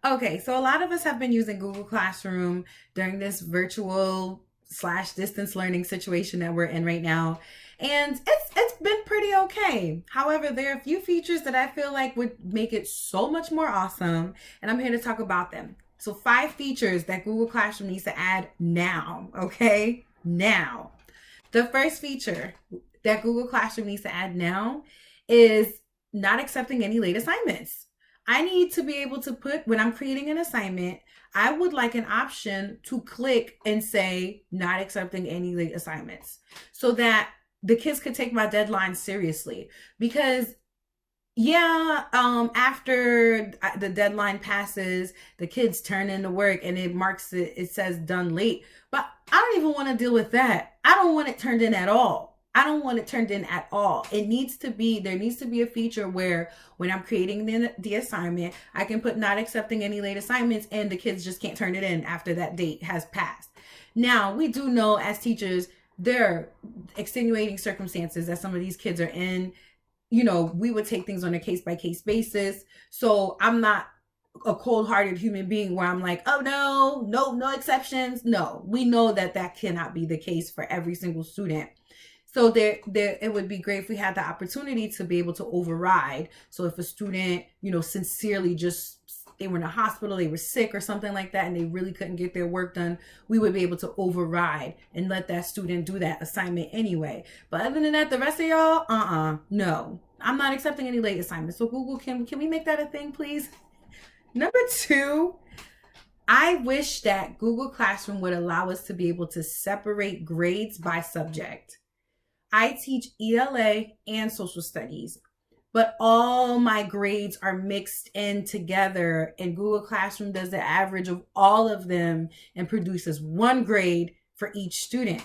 Okay, so a lot of us have been using Google Classroom during this virtual slash distance learning situation that we're in right now. And it's been pretty okay. However, there are a few features that I feel like would make it so much more awesome, and I'm here to talk about them. So, 5 features that Google Classroom needs to add now, okay? Now. The first feature that Google Classroom needs to add now is not accepting any late assignments. I need to be able to put, when I'm creating an assignment, I would like an option to click and say, not accepting any late assignments, so that the kids could take my deadline seriously. Because yeah, after the deadline passes, the kids turn in the work and it marks it, it says done late. But I don't even want to deal with that. I don't want it turned in at all. I don't want it turned in at all. It needs to be, there needs to be a feature where when I'm creating the assignment, I can put not accepting any late assignments and the kids just can't turn it in after that date has passed. Now, we do know as teachers, there are extenuating circumstances that some of these kids are in. We would take things on a case by case basis. So I'm not a cold hearted human being where I'm like, oh no exceptions. No, we know that that cannot be the case for every single student. So it would be great if we had the opportunity to be able to override. So if a student, sincerely just, they were in a hospital, they were sick or something like that, and they really couldn't get their work done, we would be able to override and let that student do that assignment anyway. But other than that, the rest of y'all, no, I'm not accepting any late assignments. So Google, can we make that a thing, please? Number 2, I wish that Google Classroom would allow us to be able to separate grades by subject. I teach ELA and social studies, but all my grades are mixed in together, and Google Classroom does the average of all of them and produces one grade for each student.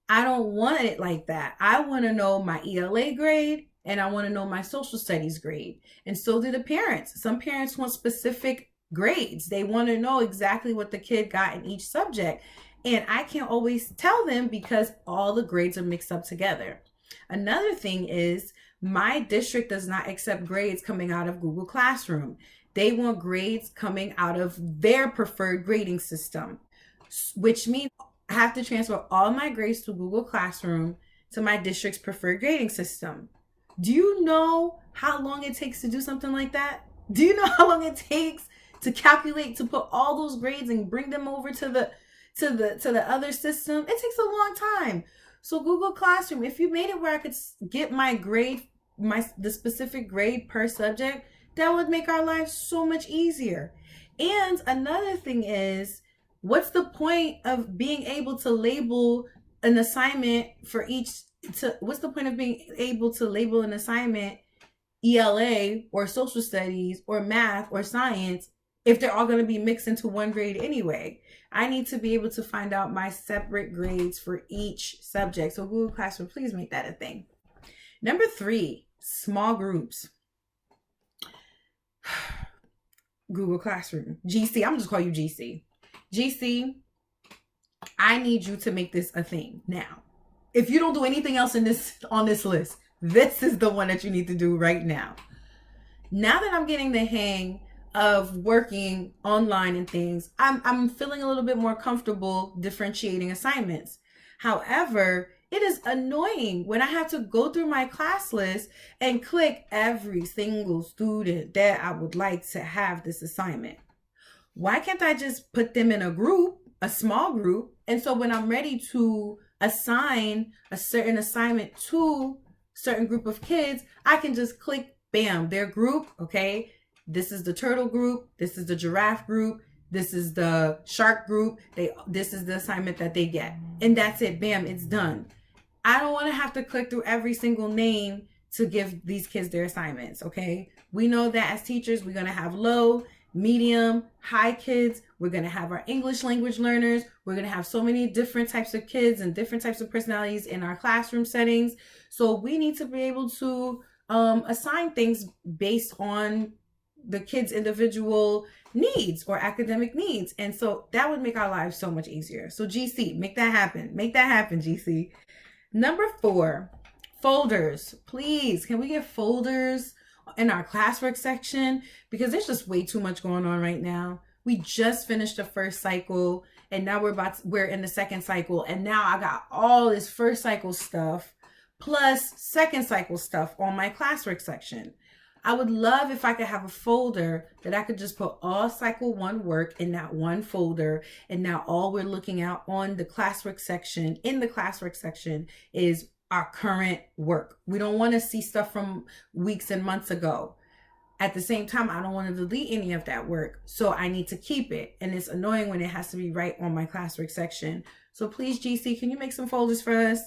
I don't want it like that. I want to know my ELA grade and I want to know my social studies grade. And so do the parents. Some parents want specific grades. They want to know exactly what the kid got in each subject. And I can't always tell them because all the grades are mixed up together. Another thing is, my district does not accept grades coming out of Google Classroom. They want grades coming out of their preferred grading system, which means I have to transfer all my grades to Google Classroom to my district's preferred grading system. Do you know how long it takes to do something like that? Do you know how long it takes to calculate, to put all those grades and bring them over to the other system? It takes a long time. So Google Classroom, if you made it where I could get my grade, the specific grade per subject, that would make our lives so much easier. And another thing is, what's the point of being able to label an assignment for each, what's the point of being able to label an assignment ELA or social studies or math or science if they're all going to be mixed into one grade anyway? I need to be able to find out my separate grades for each subject. So Google Classroom, please make that a thing. Number 3, small groups. Google Classroom, GC, I'm just calling you GC. GC, I need you to make this a thing now. If you don't do anything else on this list, this is the one that you need to do right now. Now that I'm getting the hang of working online and things, I'm feeling a little bit more comfortable differentiating assignments. However, it is annoying when I have to go through my class list and click every single student that I would like to have this assignment. Why can't I just put them in a group, a small group? And so when I'm ready to assign a certain assignment to a certain group of kids, I can just click, bam, their group, okay? This is the turtle group. This is the giraffe group. This is the shark group. This is the assignment that they get. And that's it. Bam, it's done. I don't want to have to click through every single name to give these kids their assignments, okay? We know that as teachers, we're going to have low, medium, high kids. We're going to have our English language learners. We're going to have so many different types of kids and different types of personalities in our classroom settings. So we need to be able to assign things based on the kids' individual needs or academic needs. And so that would make our lives so much easier. So GC, make that happen. Make that happen, GC. Number 4, folders. Please, can we get folders in our classwork section, because there's just way too much going on right now. We just finished the first cycle, and now we're in the second cycle, and now I got all this first cycle stuff plus second cycle stuff on my classwork section. I would love if I could have a folder that I could just put all cycle 1 work in that one folder, and now all we're looking at on the classwork section, in the classwork section, is our current work. We don't want to see stuff from weeks and months ago. At the same time, I don't want to delete any of that work, so I need to keep it. And it's annoying when it has to be right on my classwork section. So please, GC, can you make some folders for us?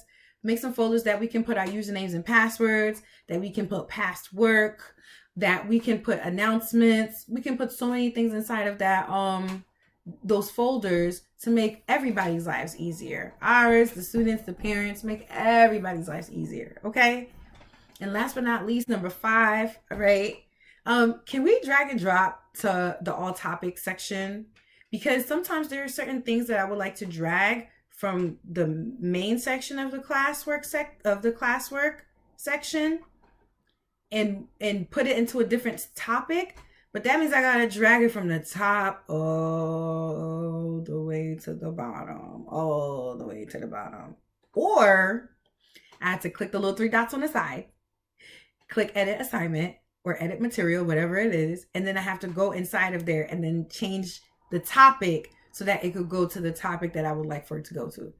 Make some folders that we can put our usernames and passwords, that we can put past work, that we can put announcements. We can put so many things inside of that, those folders, to make everybody's lives easier. Ours, the students, the parents, make everybody's lives easier, okay? And last but not least, number 5, all right? Can we drag and drop to the all topics section? Because sometimes there are certain things that I would like to drag from the main section of the classwork section and put it into a different topic. But that means I gotta drag it from the top all the way to the bottom, all the way to the bottom. Or I have to click the little 3 dots on the side, click edit assignment or edit material, whatever it is. And then I have to go inside of there and then change the topic so that it could go to the topic that I would like for it to go to.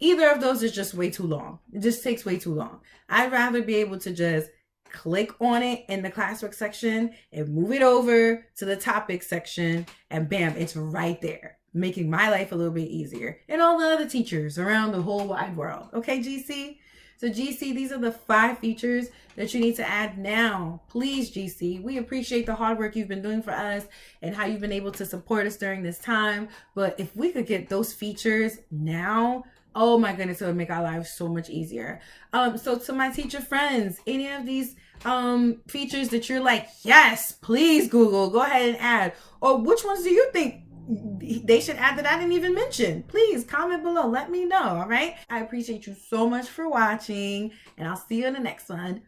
Either of those is just way too long. It just takes way too long. I'd rather be able to just click on it in the classwork section and move it over to the topic section, and bam, it's right there, making my life a little bit easier and all the other teachers around the whole wide world. Okay, GC? So GC, these are the 5 features that you need to add now. Please, GC, we appreciate the hard work you've been doing for us and how you've been able to support us during this time. But if we could get those features now, oh my goodness, it would make our lives so much easier. So to my teacher friends, any of these features that you're like, yes, please, Google, go ahead and add. Or which ones do you think they should add that I didn't even mention? Please comment below. Let me know. All right. I appreciate you so much for watching, and I'll see you in the next one.